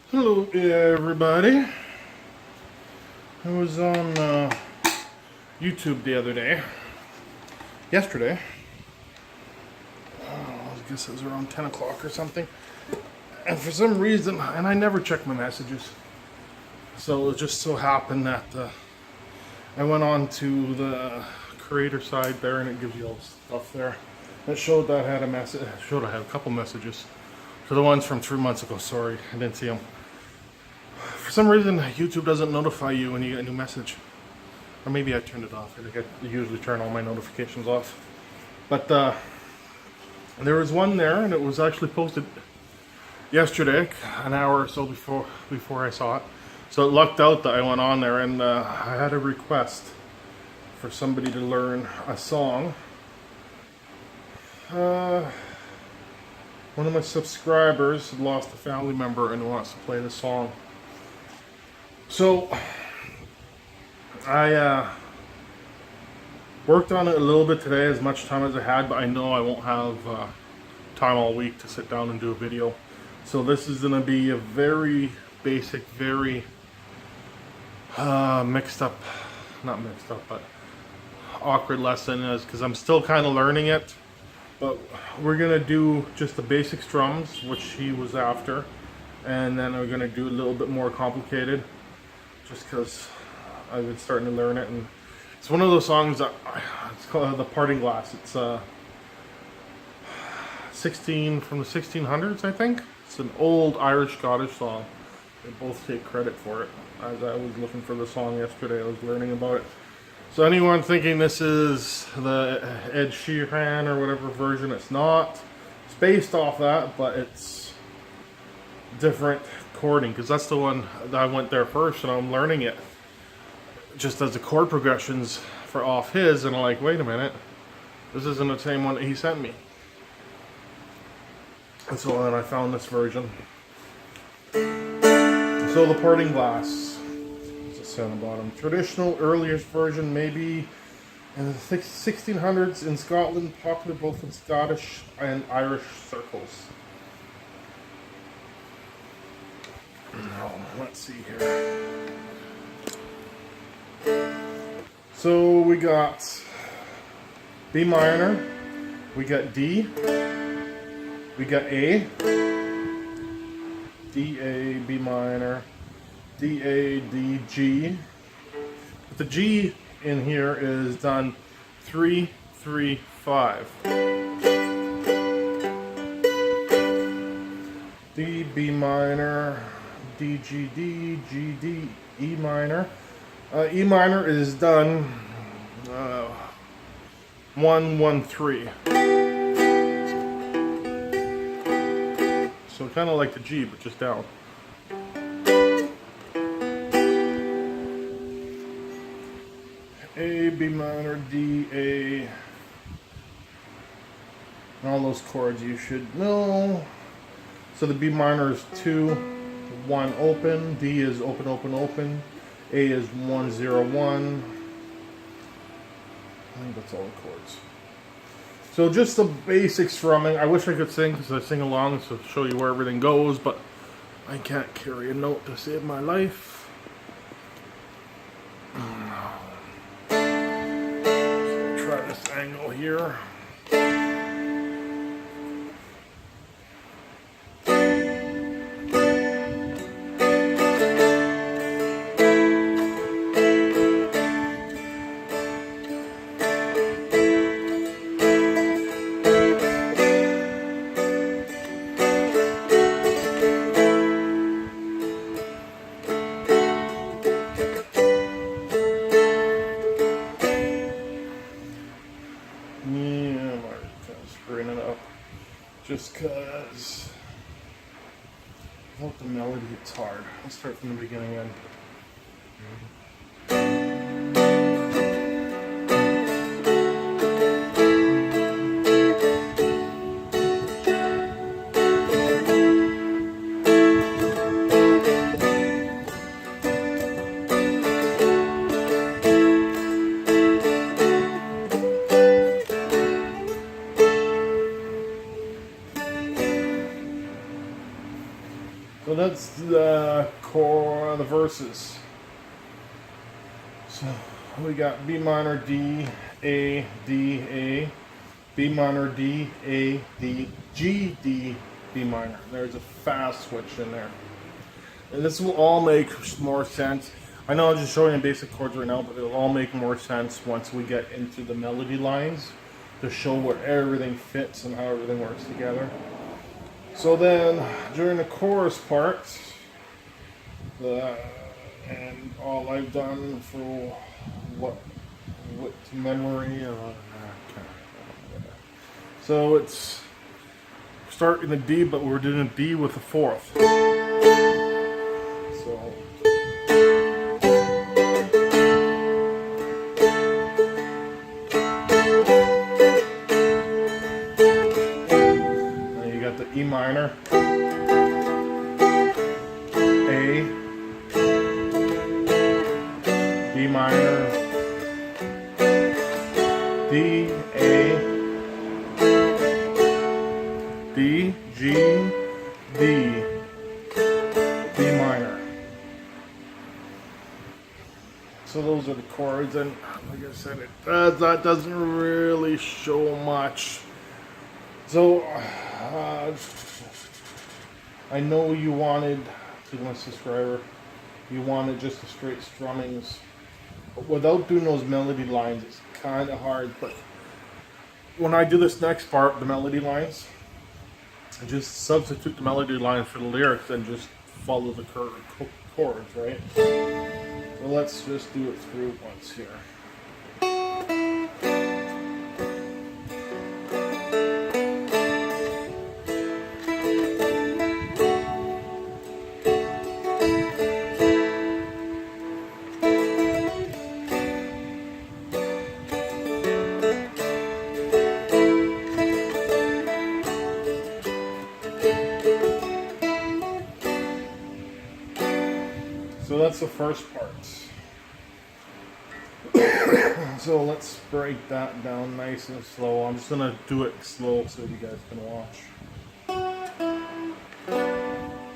Hello everybody. I was on YouTube the other day. Yesterday. I guess it was around 10 o'clock or something. And for some reason, and I never check my messages. So it just so happened that I went on to the creator side there and it gives you all stuff there. It showed that I had a message. It showed I had a couple messages. For the ones from 3 months ago, sorry, I didn't see them. For some reason, YouTube doesn't notify you when you get a new message. Or maybe I turned it off. I usually turn all my notifications off. But there was one there, and it was actually posted yesterday, an hour or so before I saw it. So it lucked out that I went on there, and I had a request for somebody to learn a song. One of my subscribers lost a family member and wants to play the song. So I worked on it a little bit today, as much time as I had, but I know I won't have time all week to sit down and do a video. So this is going to be a very basic, very not mixed up, but awkward lesson, is because I'm still kind of learning it. But we're going to do just the basic strums, which he was after, and then we're going to do a little bit more complicated, just because I've been starting to learn it. And it's one of those songs that it's called The Parting Glass. It's 16 from the 1600s, I think. It's an old Irish-Scottish song. They both take credit for it. As I was looking for the song yesterday, I was learning about it. So anyone thinking this is the Ed Sheeran or whatever version, it's not. It's based off that, but it's different chording, because that's the one that I went there first, and I'm learning it just as the chord progressions for off his, and I'm like, wait a minute, this isn't the same one that he sent me. And so then I found this version. So The Parting Glass. On the bottom. Traditional, earliest version, maybe in the 1600s in Scotland, popular both in Scottish and Irish circles. Now, let's see here. So we got B minor, we got D, we got A, D, A, B minor, D, A, D, G. But the G in here is done 3, 3, 5. D, B minor, D, G, D, G, D, E minor. E minor is done 1, 1, 3. So kind of like the G, but just down. A, B minor, D, A, and all those chords you should know. So the B minor is 2, 1 open, D is open, open, open, A is 1, 0, 1. I think that's all the chords. So just the basic strumming. I wish I could sing, because I sing along to show you where everything goes, but I can't carry a note to save my life. Try this angle here. Just because without the melody it's hard. Let's start from the beginning then. So that's the core, the verses. So we got B minor, D, A, D, A, B minor, D, A, D, G, D, B minor. There's a fast switch in there. And this will all make more sense. I know I'm just showing you basic chords right now, but it'll all make more sense once we get into the melody lines to show where everything fits and how everything works together. So then, during the chorus part, and all I've done for what to memory, so it's start in the D, but we're doing a D with a fourth. So. E minor, A, B minor, D, A, D, G, D, B minor. So those are the chords, and like I said, that doesn't really show much. So, I know you wanted, to my subscriber, you wanted just the straight strummings. But without doing those melody lines, it's kind of hard. But when I do this next part, the melody lines, I just substitute the melody lines for the lyrics and just follow the chords, right? So let's just do it through once here. So that's the first part. So let's break that down nice and slow. I'm just gonna do it slow so you guys can watch.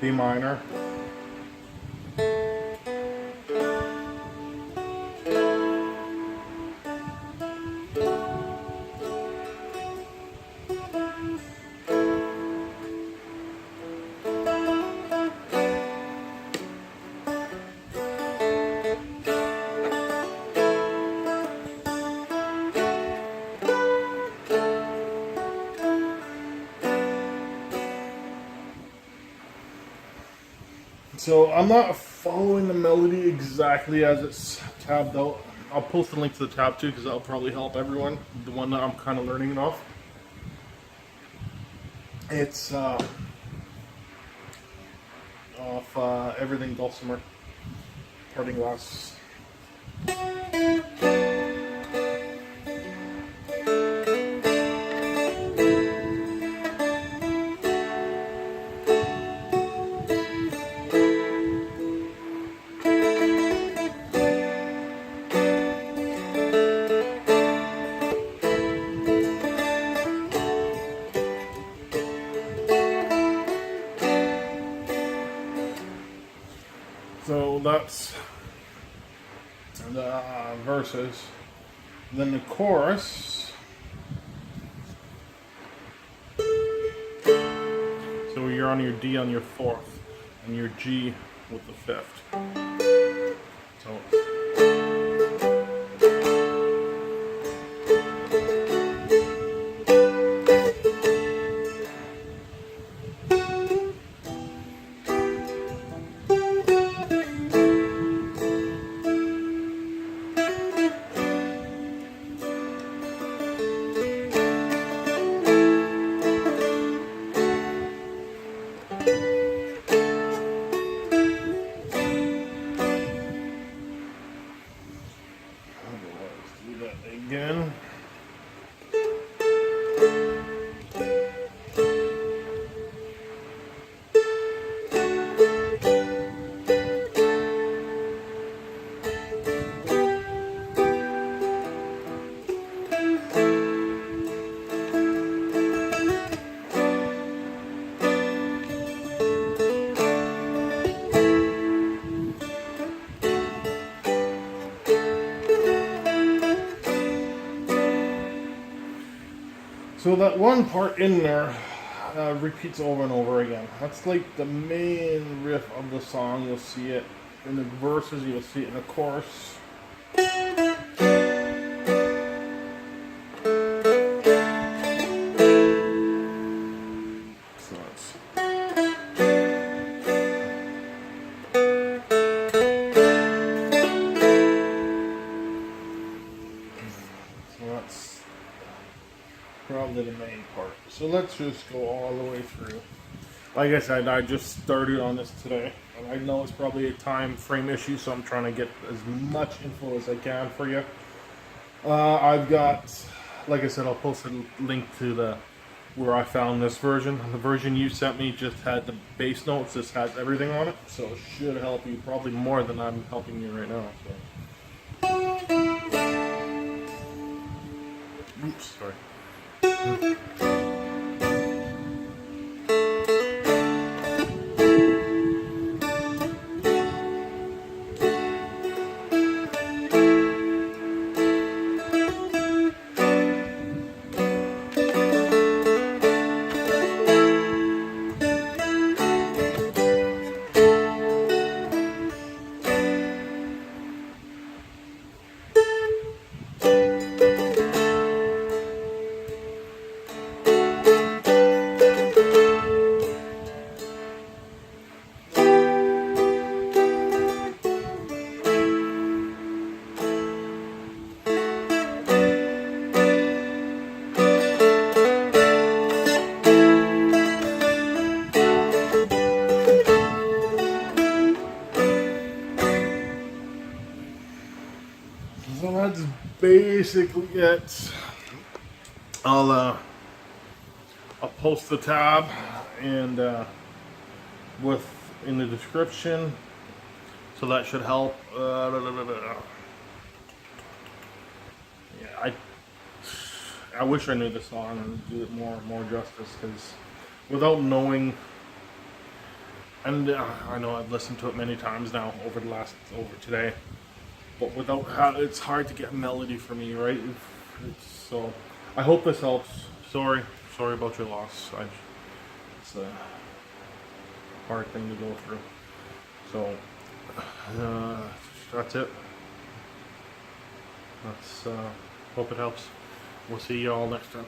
B minor. So I'm not following the melody exactly as it's tabbed out. I'll post a link to the tab too because that'll probably help everyone. The one that I'm kind of learning it off. It's off Everything Dulcimer, Parting Glass. So that's the verses. Then the chorus. So you're on your D on your fourth, and your G with the fifth. So. So that one part in there repeats over and over again. That's like the main riff of the song. You'll see it in the verses, you'll see it in the chorus. So that's probably the main part. So let's just go all the way through. Like I said, I just started on this today, and I know it's probably a time frame issue, so I'm trying to get as much info as I can for you. I've got, like I said, I'll post a link to the where I found this version. The version you sent me just had the bass notes. This has everything on it, so it should help you probably more than I'm helping you right now. So. Oops, sorry. So that's basically it. I'll post the tab and with in the description, so that should help. Yeah, I wish I knew the song and do it more justice, because without knowing, and I know I've listened to it many times now over today. But without it's hard to get melody for me, right? So I hope this helps. Sorry about your loss. It's a hard thing to go through. So that's it. Hope it helps. We'll see you all next time.